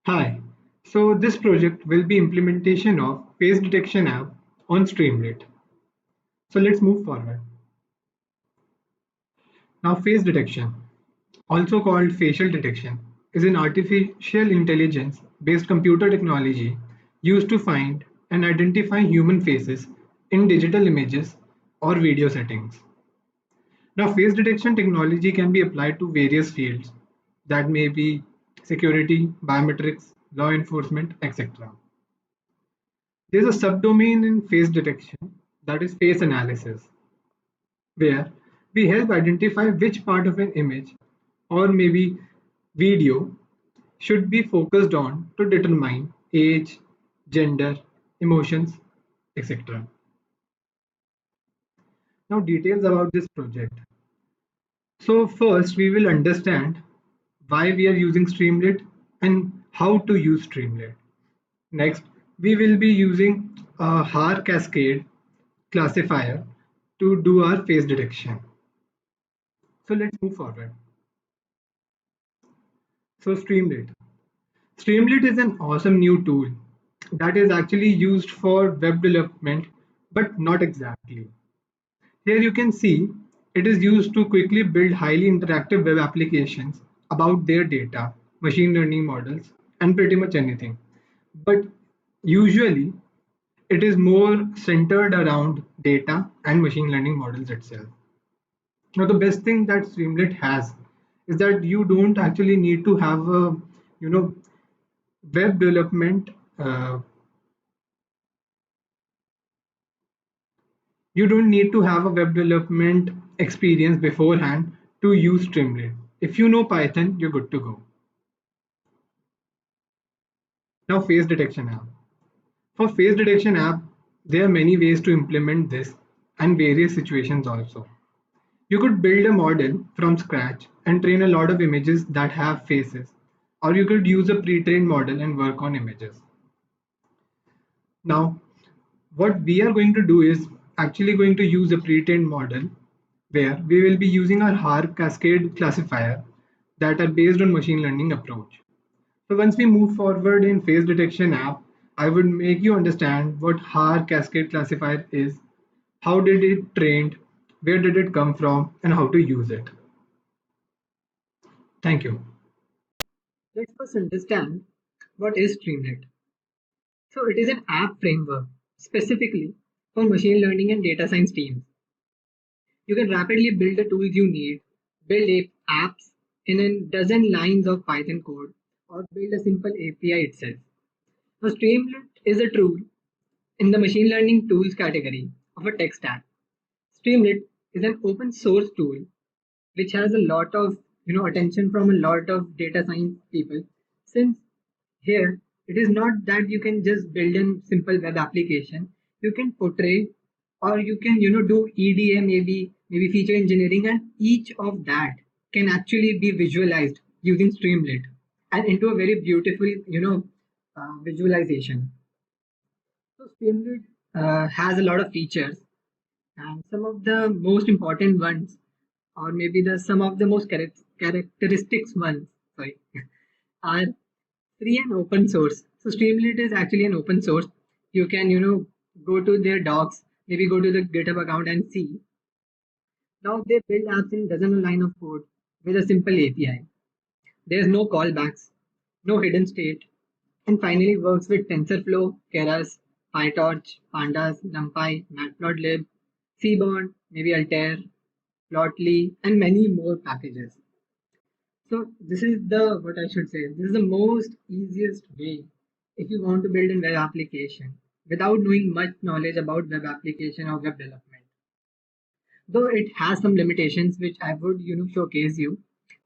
Hi. So this project will be implementation of face detection app on Streamlit. So let's move forward. Now face detection, also called facial detection, is an artificial intelligence based computer technology used to find and identify human faces in digital images or video settings. Now face detection technology can be applied to various fields that may be security, biometrics, law enforcement, etc. There's a subdomain in face detection, that is face analysis, where we help identify which part of an image or maybe video should be focused on to determine age, gender, emotions, etc. Now, details about this project. So, first, we will understand why we are using Streamlit and how to use Streamlit. Next, we will be using a HAR cascade classifier to do our face detection. So let's move forward. So Streamlit. Streamlit is an awesome new tool that is actually used for web development, but not exactly. Here you can see it is used to quickly build highly interactive web applications about their data, machine learning models, and pretty much anything. But usually it is more centered around data and machine learning models itself. Now, the best thing that Streamlit has is that you don't actually need to have a, you know, web development. You don't need to have a web development experience beforehand to use Streamlit. If you know Python, you're good to go. Now, face detection app. For face detection app, there are many ways to implement this and various situations also. You could build a model from scratch and train a lot of images that have faces, or you could use a pre-trained model and work on images. Now, what we are going to do is actually going to use a pre-trained model where we will be using our HAR cascade classifier that are based on machine learning approach. So once we move forward in face detection app, I would make you understand what HAR cascade classifier is, how did it trained, where did it come from, and how to use it. Thank you. Let's first understand what is Streamlit. So it is an app framework specifically for machine learning and data science teams. You can rapidly build the tools you need, build apps in a dozen lines of Python code, or build a simple API itself. Now, Streamlit is a tool in the machine learning tools category of a tech stack. Streamlit is an open source tool which has a lot of attention from a lot of data science people. Since here it is not that you can just build a simple web application, you can portray or you can do EDA, maybe feature engineering, and each of that can actually be visualized using Streamlit and into a very beautiful visualization. So Streamlit has a lot of features, and some of the most important ones, or maybe the some of the most characteristics ones, sorry, are free and open source. So Streamlit is actually an open source. You can go to their docs, maybe go to the GitHub account and see. Now they build apps in dozen line of code with a simple API. There's no callbacks, no hidden state, and finally works with TensorFlow, Keras, PyTorch, Pandas, NumPy, Matplotlib, Seaborn, maybe Altair, Plotly, and many more packages. So this is the what I should say. This is the most easiest way if you want to build a web application without knowing much knowledge about web application or web development. Though it has some limitations which I would showcase you.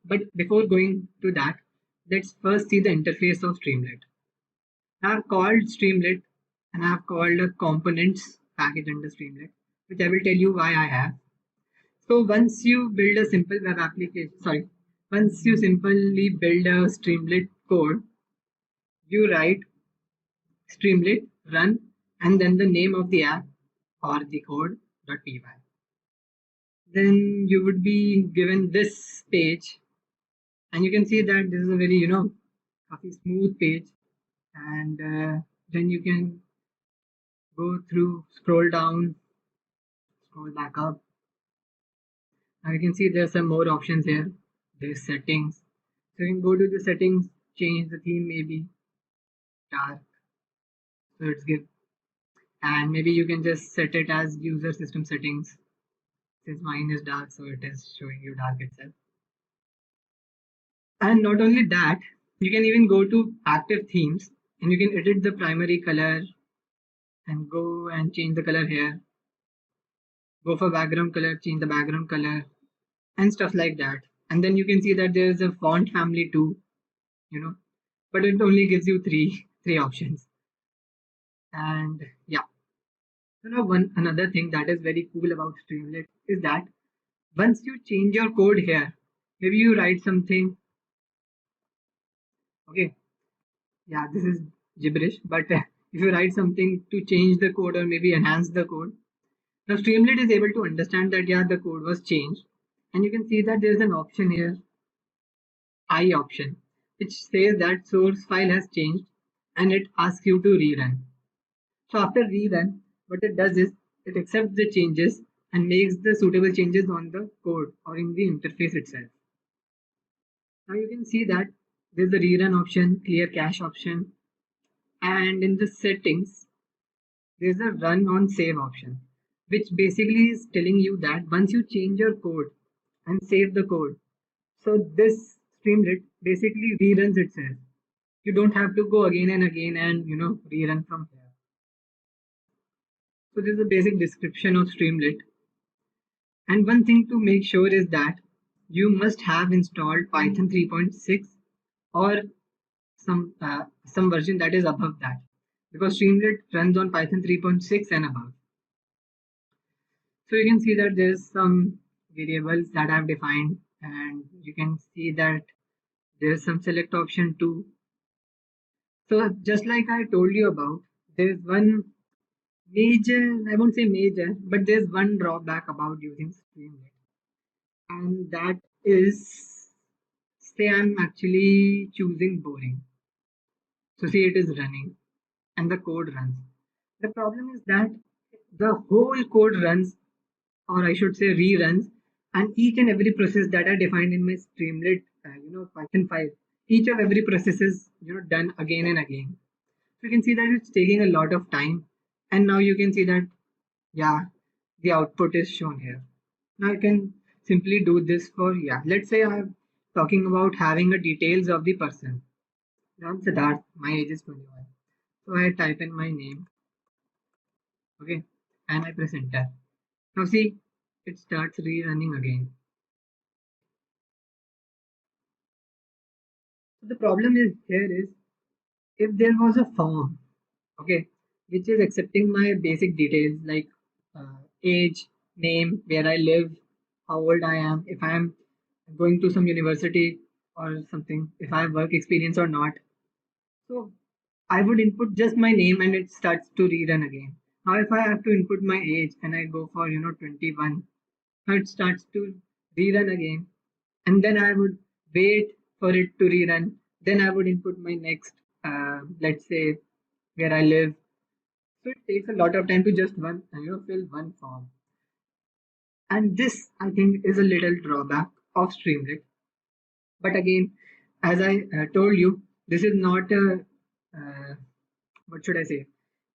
But before going to that, let's first see the interface of Streamlit. I have called Streamlit and I have called a components package under Streamlit, which I will tell you why I have. So once you build a simple web application, sorry, once you simply build a Streamlit code, you write Streamlit run and then the name of the app or the code.py. Then you would be given this page, and you can see that this is a very काफी smooth page, and then you can go through, scroll down, scroll back up. Now you can see there's some more options here. There's settings. So you can go to the settings, change the theme, maybe dark, so it's good. And maybe you can just set it as user system settings. Since mine is dark, so it is showing you dark itself. And not only that, you can even go to active themes and you can edit the primary color and go and change the color here. Go for background color, change the background color, and stuff like that. And then you can see that there is a font family too, you know, but it only gives you three options. And yeah, one another thing that is very cool about Streamlit is that once you change your code here, maybe you write something. Okay, yeah, this is gibberish, but if you write something to change the code or maybe enhance the code, now Streamlit is able to understand that yeah, the code was changed, and you can see that there's an option here, I option, which says that source file has changed, and it asks you to rerun. So after rerun, what it does is it accepts the changes and makes the suitable changes on the code or in the interface itself. Now you can see that there's a rerun option, clear cache option, and in the settings there's a run on save option, which basically is telling you that once you change your code and save the code, so this Streamlit basically reruns itself. You don't have to go again and again and rerun from here. So this is a basic description of Streamlit. And one thing to make sure is that you must have installed Python 3.6 or some version that is above that, because Streamlit runs on Python 3.6 and above. So you can see that there's some variables that I've defined, and you can see that there's some select option too. So just like I told you about, there's one major, I won't say major, but there's one drawback about using Streamlit, and that is, say I'm actually choosing boring. So see, it is running and the code runs. The problem is that the whole code runs, or I should say reruns, and each and every process that I defined in my Streamlit, Python file, each of every process is done again and again. So you can see that it's taking a lot of time, and now you can see that yeah, the output is shown here. Now I can simply do this for let's say I'm talking about having the details of the person. Now I'm Siddharth, my age is 21. So I type in my name, okay, and I press enter. Now see, it starts rerunning again. So the problem is here is, if there was a form, okay, which is accepting my basic details like age, name, where I live, how old I am, if I am going to some university or something, if I have work experience or not. So I would input just my name and it starts to rerun again. Now if I have to input my age and I go for 21, now it starts to rerun again, and then I would wait for it to rerun. Then I would input my next, let's say, where I live. So it takes a lot of time to just fill one form. And this, I think, is a little drawback of Streamlit. But again, as I told you, this is not a, what should I say,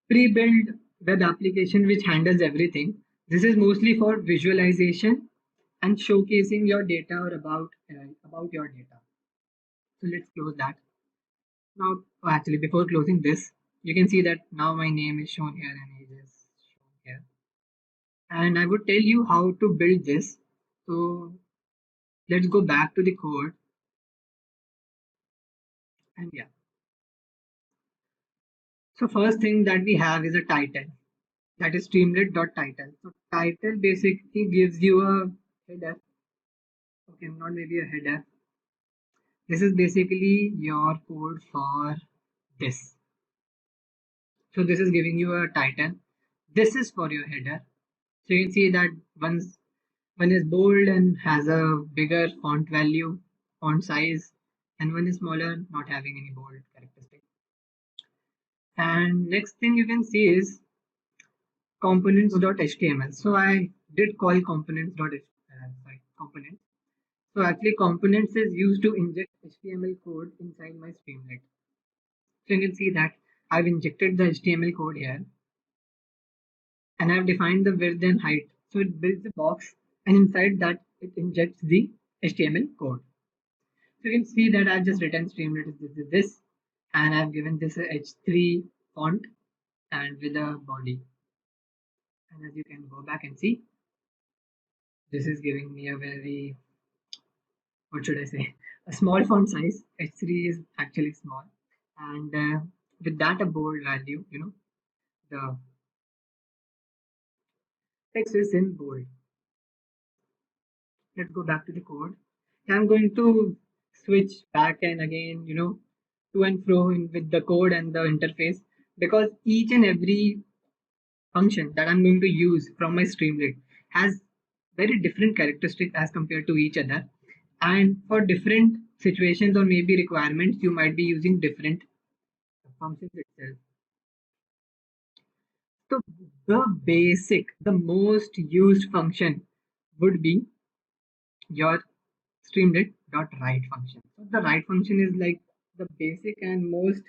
pre-built web application which handles everything. This is mostly for visualization and showcasing your data or about your data. So let's close that. Now, actually, before closing this, you can see that now my name is shown here and age is shown here. And I would tell you how to build this. So let's go back to the code. And yeah. So first thing that we have is a title. That is streamlit.title. So title basically gives you a header. Okay, not maybe a header. This is basically your code for this. So this is giving you a title. This is for your header. So you can see that one is bold and has a bigger font value, font size, and one is smaller, not having any bold characteristic. And next thing you can see is components.html. So I did call components. So actually components is used to inject HTML code inside my Streamlit. So you can see that I've injected the HTML code here and I've defined the width and height. So it builds a box and inside that it injects the HTML code. So you can see that I've just written Streamlit is this and I've given this a H3 font and with a body. And as you can go back and see, this is giving me a very, what should I say, a small font size. H3 is actually small. And with that a bold value, the text is in bold. Let's go back to the code. I'm going to switch back and again, to and fro with the code and the interface because each and every function that I'm going to use from my Streamlit has very different characteristics as compared to each other. And for different situations or maybe requirements, you might be using different functions itself. So the most used function would be your Streamlit.write function. So the write function is like the basic and most,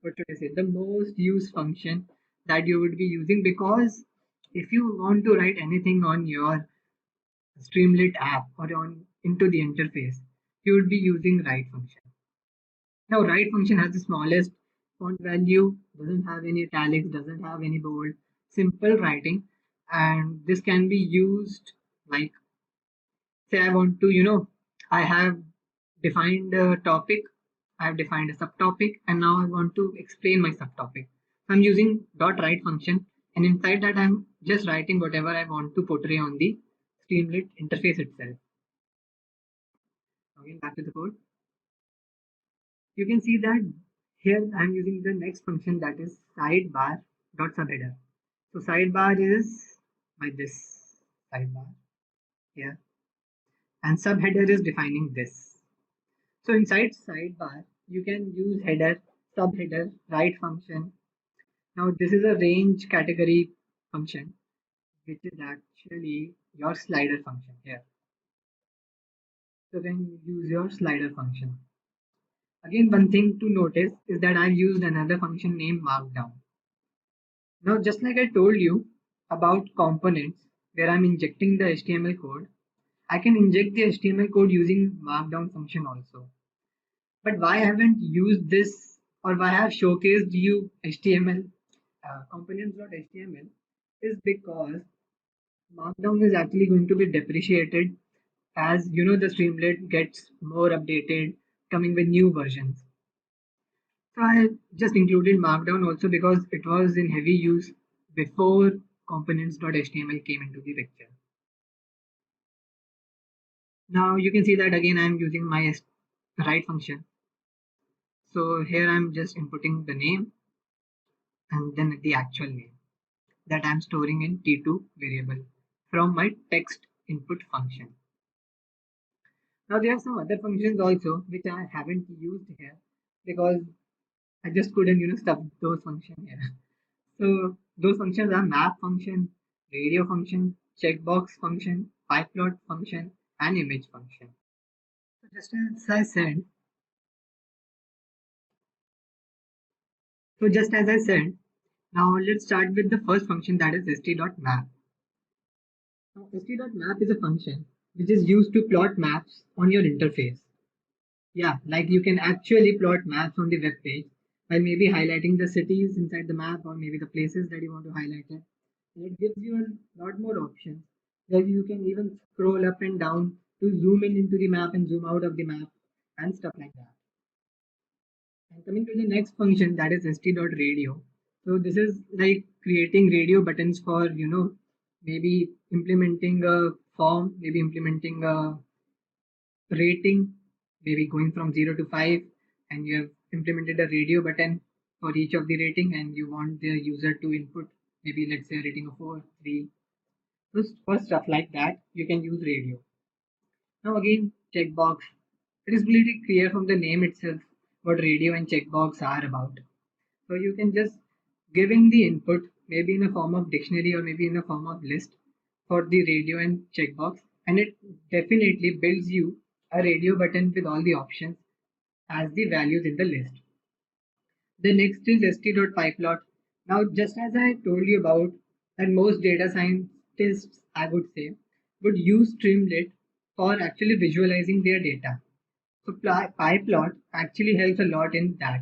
what should I say, the most used function that you would be using because if you want to write anything on your Streamlit app or on into the interface, you would be using write function. Now write function has the smallest font value, doesn't have any italics, doesn't have any bold, simple writing, and this can be used like say I want to, I have defined a topic, I have defined a subtopic, and now I want to explain my subtopic. I'm using dot write function, and inside that I'm just writing whatever I want to portray on the Streamlit interface itself. Again, back to the code. You can see that here I'm using the next function that is sidebar dot subheader. So sidebar is by this sidebar here, and subheader is defining this. So inside sidebar, you can use header, subheader, write function. Now this is a range category function, which is actually your slider function here. So then use your slider function. Again, one thing to notice is that I've used another function named markdown. Now, just like I told you about components where I'm injecting the HTML code, I can inject the HTML code using markdown function also. But why I haven't used this or why I have showcased you HTML components.html is because Markdown is actually going to be depreciated as the Streamlit gets more updated, coming with new versions. So I just included Markdown also because it was in heavy use before components.html came into the picture. Now you can see that again I'm using my write function. So here I'm just inputting the name and then the actual name that I'm storing in T2 variable from my text input function. Now there are some other functions also which I haven't used here because I just couldn't stuff those functions here. So those functions are map function, radio function, checkbox function, pyplot function, and image function. So just as I said, now let's start with the first function that is st.map. Now st.map is a function which is used to plot maps on your interface. Yeah, like you can actually plot maps on the web page by maybe highlighting the cities inside the map or maybe the places that you want to highlight it. And it gives you a lot more options that you can even scroll up and down to zoom in into the map and zoom out of the map and stuff like that. And coming to the next function that is st.radio. So this is like creating radio buttons for maybe implementing a form, maybe implementing a rating, maybe going from 0 to 5, and you have implemented a radio button for each of the rating, and you want the user to input maybe let's say a rating of 4, 3. So for stuff like that, you can use radio. Now again, checkbox. It is pretty clear from the name itself what radio and checkbox are about. So you can just giving the input maybe in a form of dictionary or maybe in a form of list for the radio and checkbox, and it definitely builds you a radio button with all the options as the values in the list. The next is st.pyplot. Now, just as I told you about that most data scientists, I would say, would use Streamlit for actually visualizing their data. So pyplot actually helps a lot in that.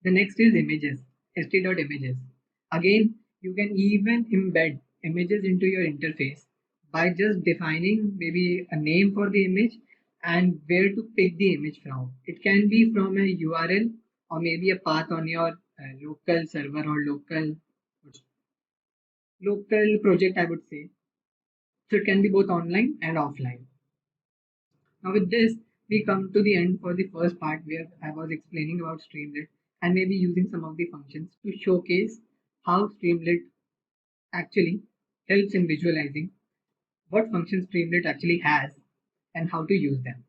The next is images, st.images. Again, you can even embed images into your interface by just defining maybe a name for the image and where to pick the image from. It can be from a URL or maybe a path on your local server or local project, I would say. So it can be both online and offline. Now with this, we come to the end for the first part where I was explaining about Streamlit and maybe using some of the functions to showcase how Streamlit actually helps in visualizing what functions Streamlit actually has and how to use them.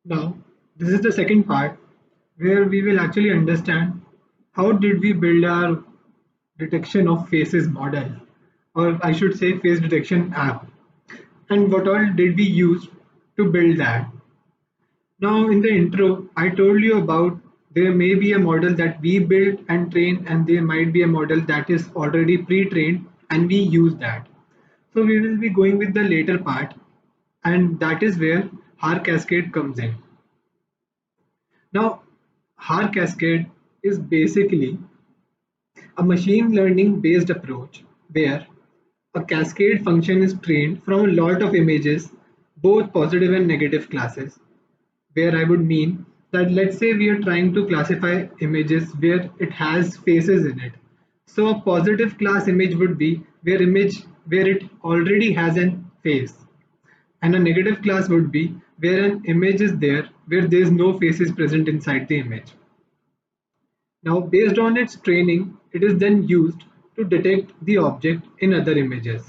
Now, this is the second part where we will actually understand how did we build our detection of faces model, or I should say face detection app, and what all did we use to build that. Now, in the intro, I told you about there may be a model that we built and trained, and there might be a model that is already pre-trained and we use that. So we will be going with the later part, and that is where Har Cascade comes in. Now, Har Cascade is basically a machine learning based approach where a cascade function is trained from a lot of images, both positive and negative classes, where I would mean that let's say we are trying to classify images where it has faces in it. So a positive class image would be where it already has an face. And a negative class would be where an image is there where there is no faces present inside the image. Now based on its training, it is then used to detect the object in other images.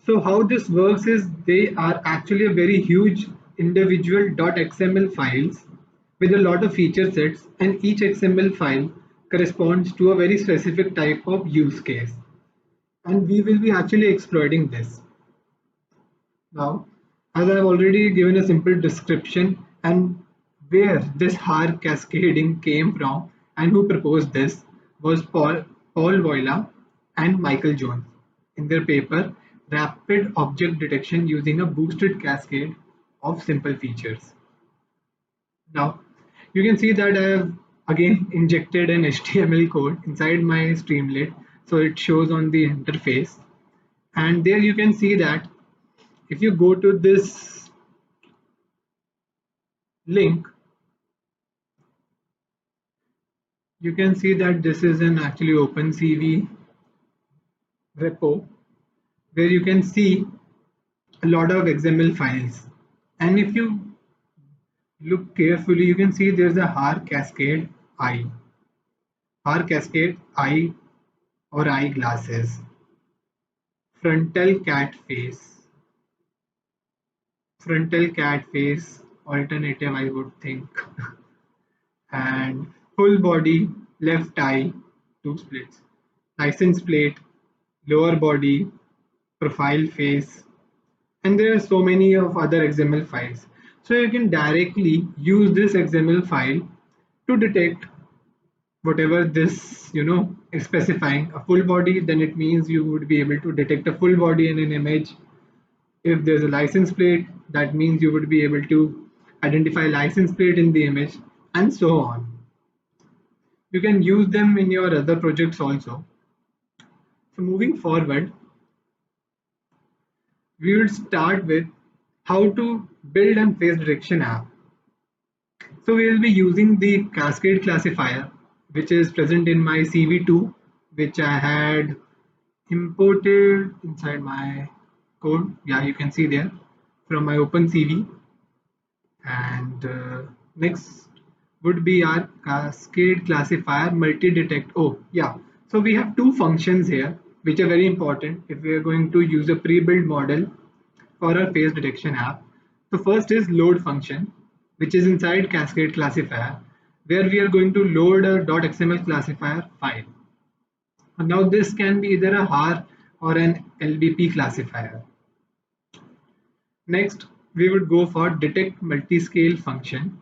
So how this works is they are actually a very huge individual .xml files with a lot of feature sets, and each XML file corresponds to a very specific type of use case. And we will be actually exploiting this. Now, as I've already given a simple description and where this Har cascading came from and who proposed this was Paul Voila and Michael Jones in their paper Rapid Object Detection using a boosted cascade of simple features. Now, you can see that I have again injected an HTML code inside my Streamlit, so it shows on the interface, and there you can see that if you go to this link, you can see that this is an actually OpenCV repo where you can see a lot of XML files. And if you Look carefully, you can see there's a Har cascade eye. Har cascade eye or eyeglasses. Frontal cat face. Frontal cat face alternative, I would think. And full body, left eye, two splits. License plate, lower body, profile face, and there are so many of other XML files. So you can directly use this XML file to detect whatever this is specifying. A full body, then it means you would be able to detect a full body in an image. If there's a license plate, that means you would be able to identify license plate in the image, and so on. You can use them in your other projects also. So moving forward, we will start with how to build and face detection app. So we will be using the cascade classifier, which is present in my CV2, which I had imported inside my code. Yeah, you can see there from my open CV. And next would be our cascade classifier multi-detect. Oh, yeah. So we have two functions here, which are very important if we are going to use a pre-built model for our face detection app. The first is load function, which is inside cascade classifier, where we are going to load a .xml classifier file. And now this can be either a har or an LBP classifier. Next, we would go for detect multiscale function,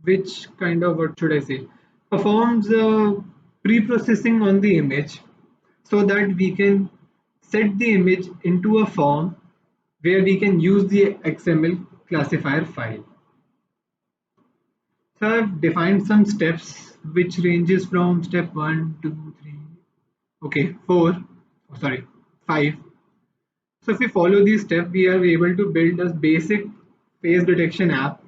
which kind of, what should I say, performs pre-processing on the image so that we can set the image into a form where we can use the XML classifier file. So I've defined some steps which ranges from step 1, 2, 3, okay, 4, oh, sorry, 5. So if we follow these steps, we are able to build a basic face detection app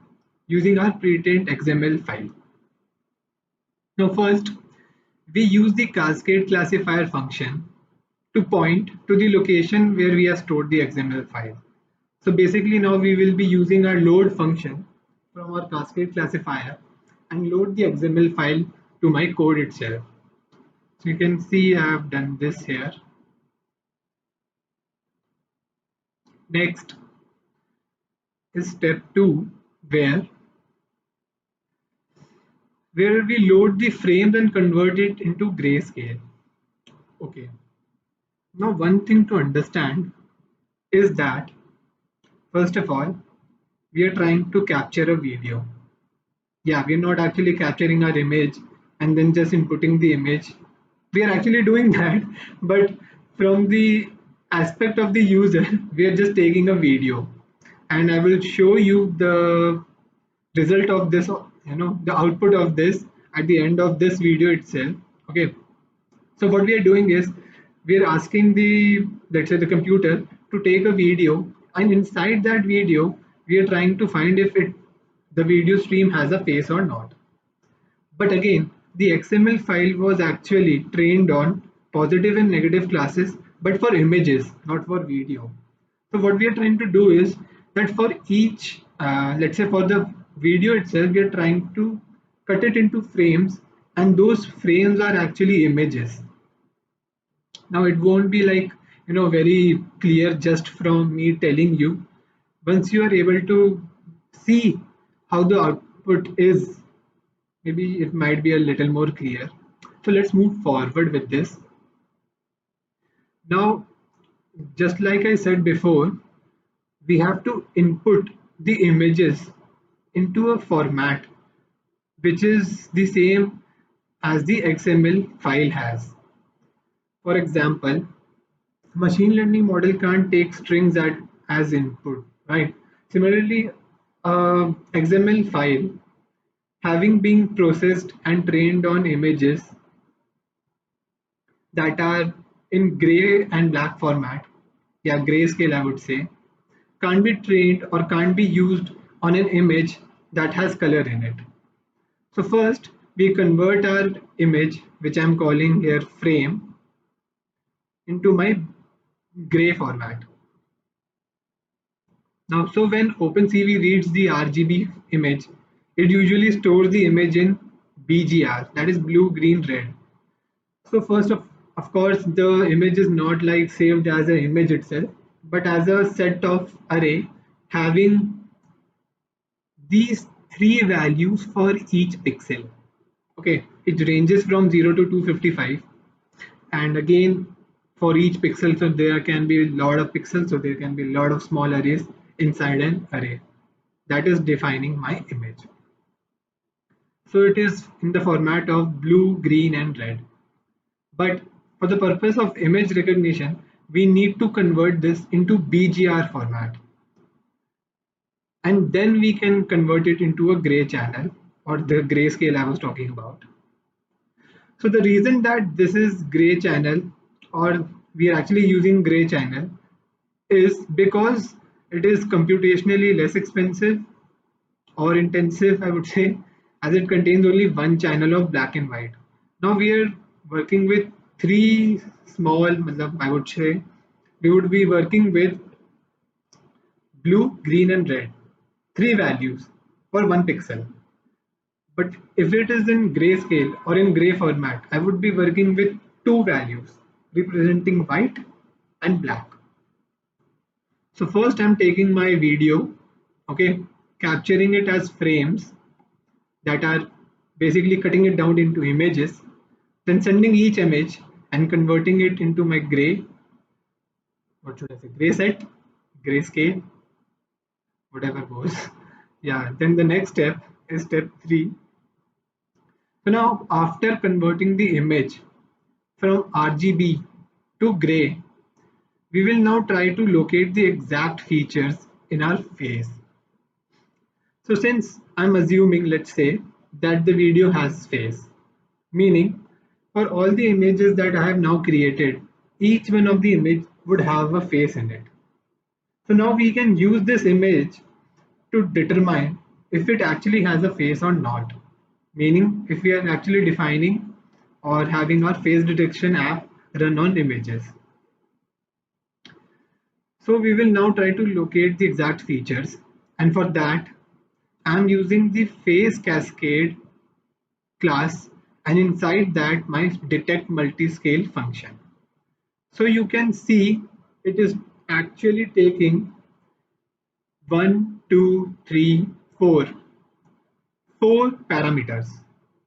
using our pre-trained XML file. Now first, we use the cascade classifier function to point to the location where we have stored the XML file. So basically now we will be using our load function from our cascade classifier and load the XML file to my code itself. So you can see I have done this here. Next is step 2, where we load the frames and convert it into grayscale. Okay. Now one thing to understand is that first of all, we are trying to capture a video. Yeah, we're not actually capturing our image and then just inputting the image. We are actually doing that, but from the aspect of the user, we are just taking a video. And I will show you the result of this, the output of this at the end of this video itself. Okay. So what we are doing is we are asking the, let's say, the computer to take a video, and inside that video we are trying to find if the video stream has a face or not. But again, the XML file was actually trained on positive and negative classes, but for images, not for video. So what we are trying to do is that for each, let's say for the video itself, we are trying to cut it into frames, and those frames are actually images. Now it won't be like, very clear just from me telling you. Once you are able to see how the output is, maybe it might be a little more clear. So let's move forward with this. Now, just like I said before, we have to input the images into a format which is the same as the XML file has. For example, machine learning model can't take strings as input, right? Similarly, XML file having been processed and trained on images that are in gray and black format, yeah, grayscale I would say, can't be trained or can't be used on an image that has color in it. So first we convert our image, which I'm calling here frame, into my gray format. Now, so when OpenCV reads the RGB image, it usually stores the image in BGR, that is blue, green, red. So first of course, the image is not like saved as an image itself, but as a set of array having these three values for each pixel. Okay, it ranges from 0 to 255, and again for each pixel, so there can be a lot of pixels, so there can be a lot of small arrays inside an array. That is defining my image. So it is in the format of blue, green, and red. But for the purpose of image recognition, we need to convert this into BGR format. And then we can convert it into a gray channel, or the grayscale I was talking about. So the reason that this is gray channel, or we are actually using gray channel, is because it is computationally less expensive or intensive, I would say, as it contains only one channel of black and white. Now we are working with three small, I would say, we would be working with blue, green, and red, three values for one pixel. But if it is in grayscale or in gray format, I would be working with two values representing white and black. So first I'm taking my video, okay, capturing it as frames that are basically cutting it down into images, then sending each image and converting it into my gray, what should I say, gray set, grayscale, whatever goes. Yeah, then the next step is step 3. So now after converting the image from RGB to gray, we will now try to locate the exact features in our face. So since I'm assuming, let's say, that the video has face, meaning for all the images that I have now created, each one of the image would have a face in it. So now we can use this image to determine if it actually has a face or not. Meaning if we are actually defining or having our face detection app run on images. So we will now try to locate the exact features, and for that I'm using the face cascade class, and inside that my detect multiscale function. So you can see it is actually taking 4 parameters.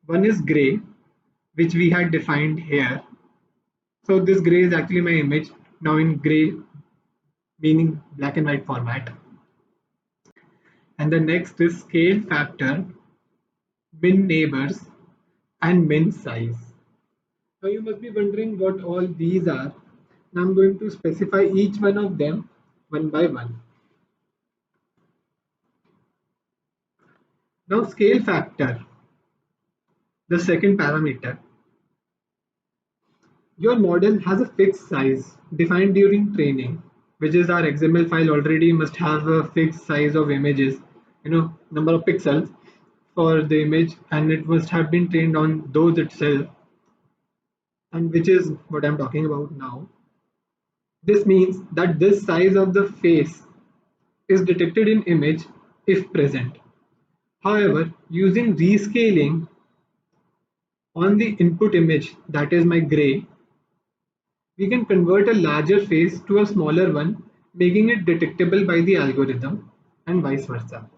One is gray, which we had defined here. So this gray is actually my image now in gray, meaning black and white format. And the next is scale factor, min neighbors, and min size. Now you must be wondering what all these are. Now I'm going to specify each one of them one by one. Now scale factor, the second parameter. Your model has a fixed size defined during training, which is our XML file already must have a fixed size of images, number of pixels for the image, and it must have been trained on those itself, and which is what I'm talking about now. This means that this size of the face is detected in image if present. However, using rescaling on the input image, that is my gray, we can convert a larger face to a smaller one, making it detectable by the algorithm, and vice versa.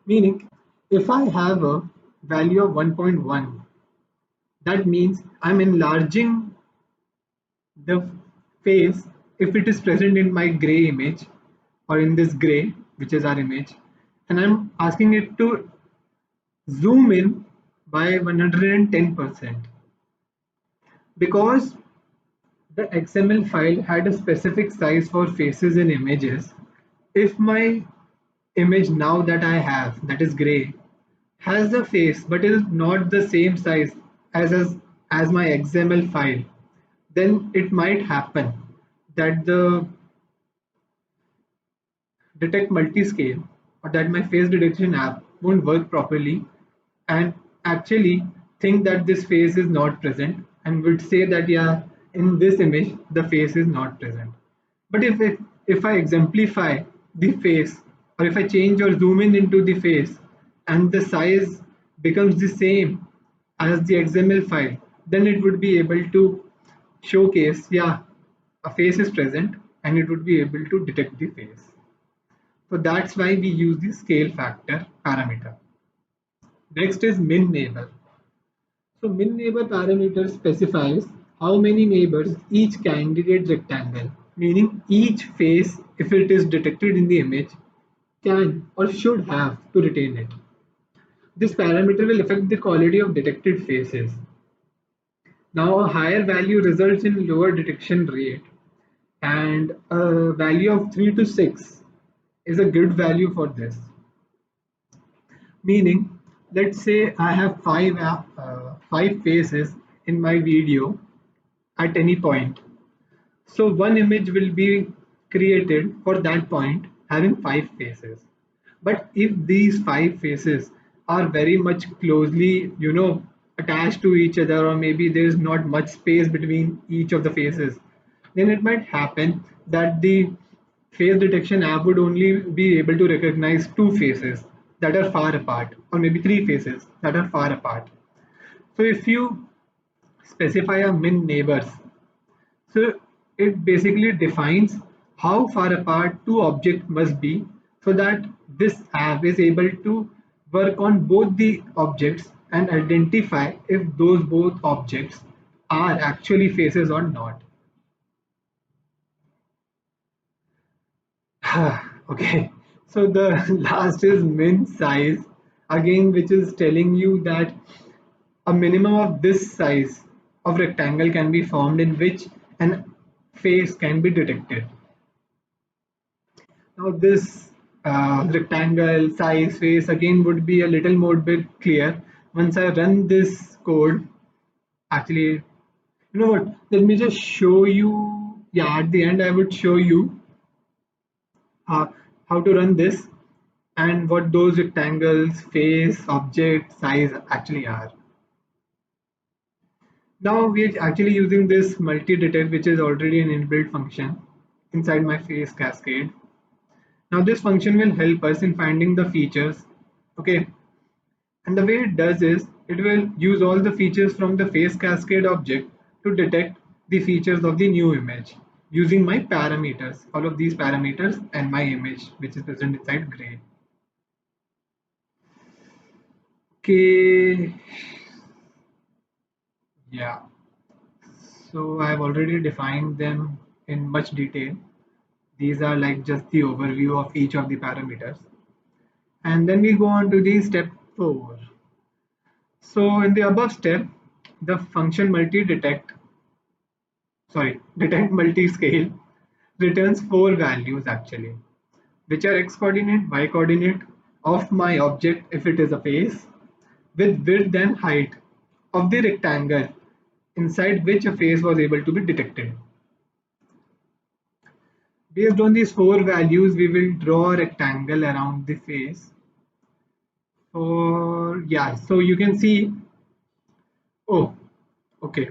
Meaning, if I have a value of 1.1, that means I'm enlarging the face if it is present in my gray image, or in this gray, which is our image, and I'm asking it to zoom in by 110%, because the XML file had a specific size for faces in images. If my image now that I have, that is gray, has a face but is not the same size as my XML file, then it might happen that the detect multiscale, or that my face detection app won't work properly and actually think that this face is not present, and would say that yeah, in this image the face is not present. But if I exemplify the face or if I change or zoom in into the face and the size becomes the same as the XML file, then it would be able to showcase, yeah, a face is present and it would be able to detect the face. So that's why we use the scale factor parameter. Next is min neighbor. So min neighbor parameter specifies how many neighbors each candidate rectangle, meaning each face, if it is detected in the image, can or should have to retain it. This parameter will affect the quality of detected faces. Now, a higher value results in lower detection rate, and a value of 3 to 6 is a good value for this. Meaning, let's say I have five faces in my video at any point. So one image will be created for that point having five faces. But if these five faces are very much closely, attached to each other, or maybe there's not much space between each of the faces, then it might happen that the face detection app would only be able to recognize two faces that are far apart, or maybe three faces that are far apart. So if you specify a min neighbors, so it basically defines how far apart two objects must be so that this app is able to work on both the objects and identify if those both objects are actually faces or not. Okay, so the last is min size, again, which is telling you that a minimum of this size of rectangle can be formed in which an face can be detected. Now this rectangle size face again would be a little more bit clear once I run this code. Actually, you know what? Let me just show you. Yeah, at the end I would show you uh, how to run this and what those rectangles, face, object, size actually are. Now we are actually using this multi-detect, which is already an inbuilt function inside my face cascade. Now this function will help us in finding the features. Okay, and the way it does is it will use all the features from the face cascade object to detect the features of the new image using my parameters, all of these parameters and my image which is present inside gray. Okay, yeah. So I have already defined them in much detail. These are like just the overview of each of the parameters. And then we go on to the step 4. So in the above step, the function detect multi-scale returns four values actually, which are x coordinate, y coordinate of my object if it is a face, with width and height of the rectangle inside which a face was able to be detected. Based on these four values, we will draw a rectangle around the face. For yeah, so you can see. Oh, okay.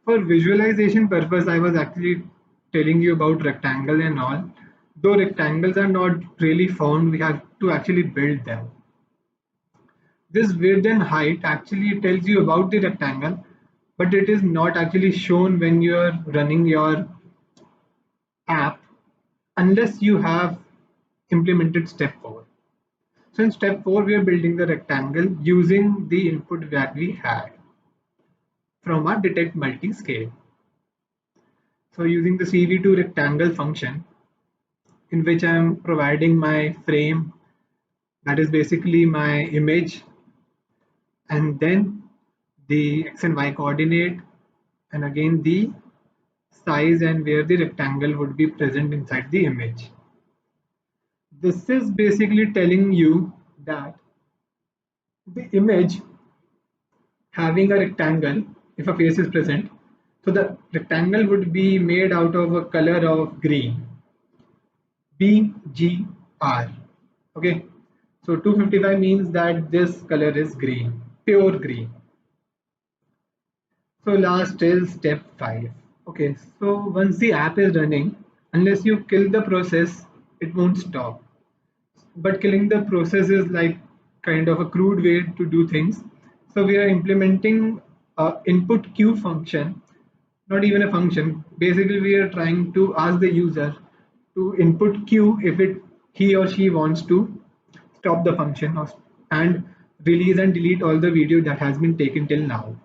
For visualization purpose, I was actually telling you about rectangle and all. Though rectangles are not really found, we have to actually build them. This width and height actually tells you about the rectangle, but it is not actually shown when you are running your app unless you have implemented step 4. So in step 4, we are building the rectangle using the input that we had from our detect multi-scale. So using the CV2 rectangle function, in which I am providing my frame, that is basically my image, and then the x and y coordinate, and again the size and where the rectangle would be present inside the image. This is basically telling you that the image having a rectangle, if a face is present, so the rectangle would be made out of a color of green, BGR. Okay, so 255 means that this color is green, pure green. So last is step 5. Okay, so once the app is running, unless you kill the process, it won't stop. but killing the process is like kind of a crude way to do things. So we are implementing a input queue function, not even a function. Basically, we are trying to ask the user to input queue if he or she wants to stop the function and release and delete all the video that has been taken till now.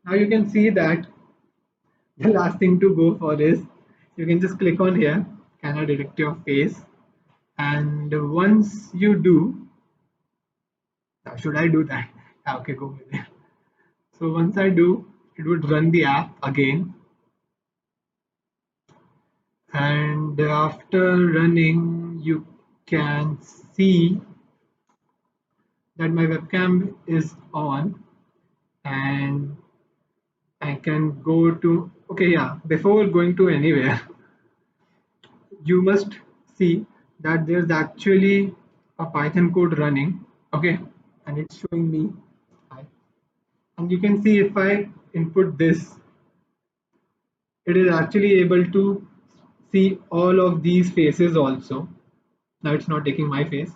Now you can see that the last thing to go for is you can just click on here, can I detect your face? And once you do, now should I do that? Yeah, okay, go with it. So once I do, it would run the app again. And after running, you can see that my webcam is on and I can go to, okay, yeah, before going to anywhere, you must see that there's actually a Python code running, okay, and it's showing me. And you can see if I input this, it is actually able to see all of these faces also. Now it's not taking my face,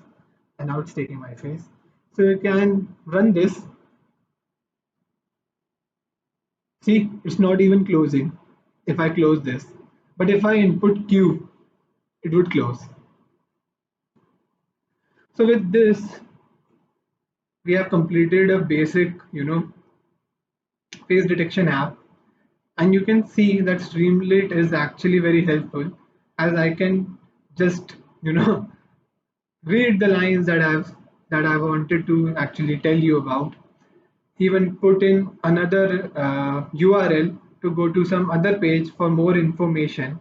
and now it's taking my face. So you can run this. See, it's not even closing if I close this. But if I input Q, it would close. So with this, we have completed a basic, face detection app. And you can see that Streamlit is actually very helpful as I can just, read the lines that I wanted to actually tell you about. Even put in another URL to go to some other page for more information,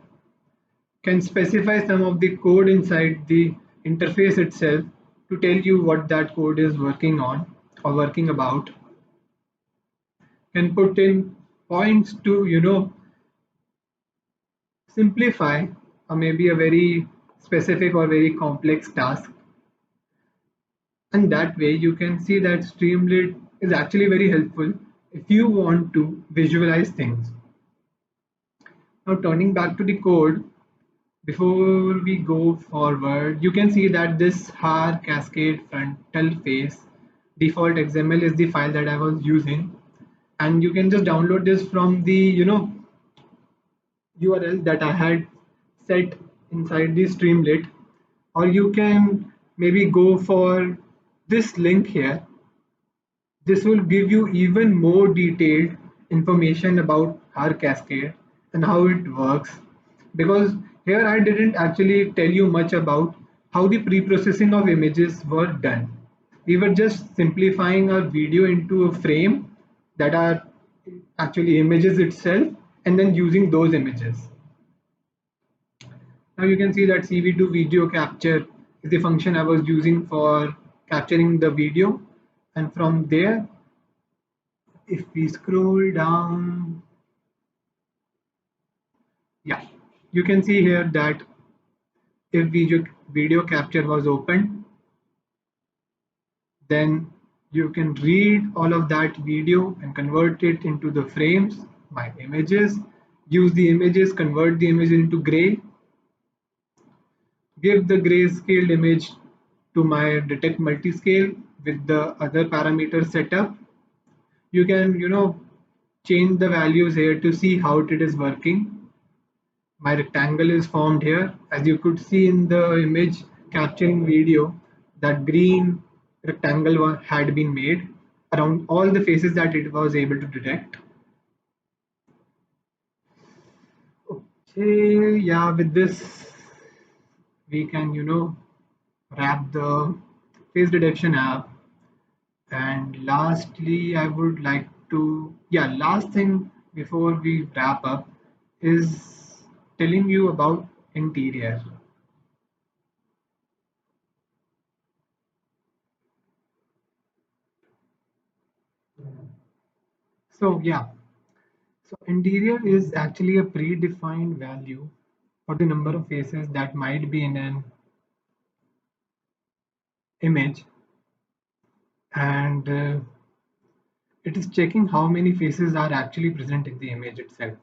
can specify some of the code inside the interface itself to tell you what that code is working on or working about, can put in points to simplify or maybe a very specific or very complex task, and that way you can see that Streamlit is actually very helpful if you want to visualize things. Now turning back to the code, before we go forward, you can see that this har cascade frontal face default XML is the file that I was using, and you can just download this from the URL that I had set inside the Streamlit, or you can maybe go for this link here. This will give you even more detailed information about our cascade and how it works, because here I didn't actually tell you much about how the pre-processing of images were done. We were just simplifying our video into a frame that are actually images itself and then using those images. Now you can see that CV2 video capture is the function I was using for capturing the video, and from there, if we scroll down, yeah, you can see here that if video capture was opened, then you can read all of that video and convert it into the frames, my images, use the images, convert the image into gray, give the grayscale image to my detect multiscale with the other parameters set up. You can, change the values here to see how it is working. My rectangle is formed here. As you could see in the image capturing video, that green rectangle had been made around all the faces that it was able to detect. Okay, yeah, with this, we can, wrap the face detection app. And lastly, I would like to, yeah, last thing before we wrap up is telling you about interior. So yeah, so interior is actually a predefined value for the number of faces that might be in an image, and it is checking how many faces are actually present in the image itself.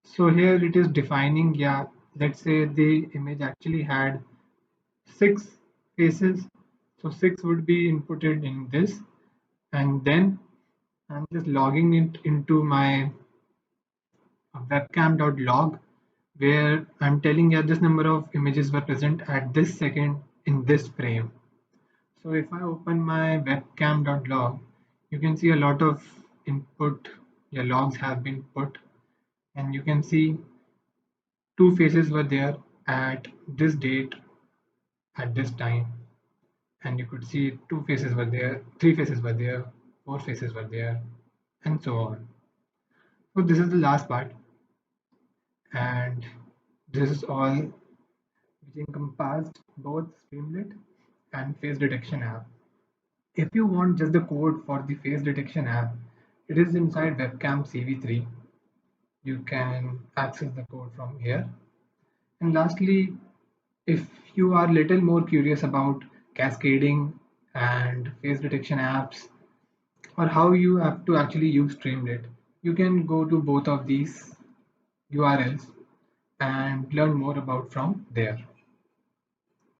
So here it is defining, yeah, let's say the image actually had six faces. So six would be inputted in this, and then I'm just logging it into my webcam.log, where I'm telling you this number of images were present at this second in this frame. So if I open my webcam.log, you can see a lot of input, your logs have been put, and you can see two faces were there at this date at this time, and you could see two faces were there, three faces were there, four faces were there, and so on. So this is the last part, and this is all which encompassed both Streamlit and face detection app. If you want just the code for the face detection app, it is inside webcam CV3. You can access the code from here. And lastly, if you are little more curious about cascading and face detection apps, or how you have to actually use Streamlit, you can go to both of these URLs and learn more about from there.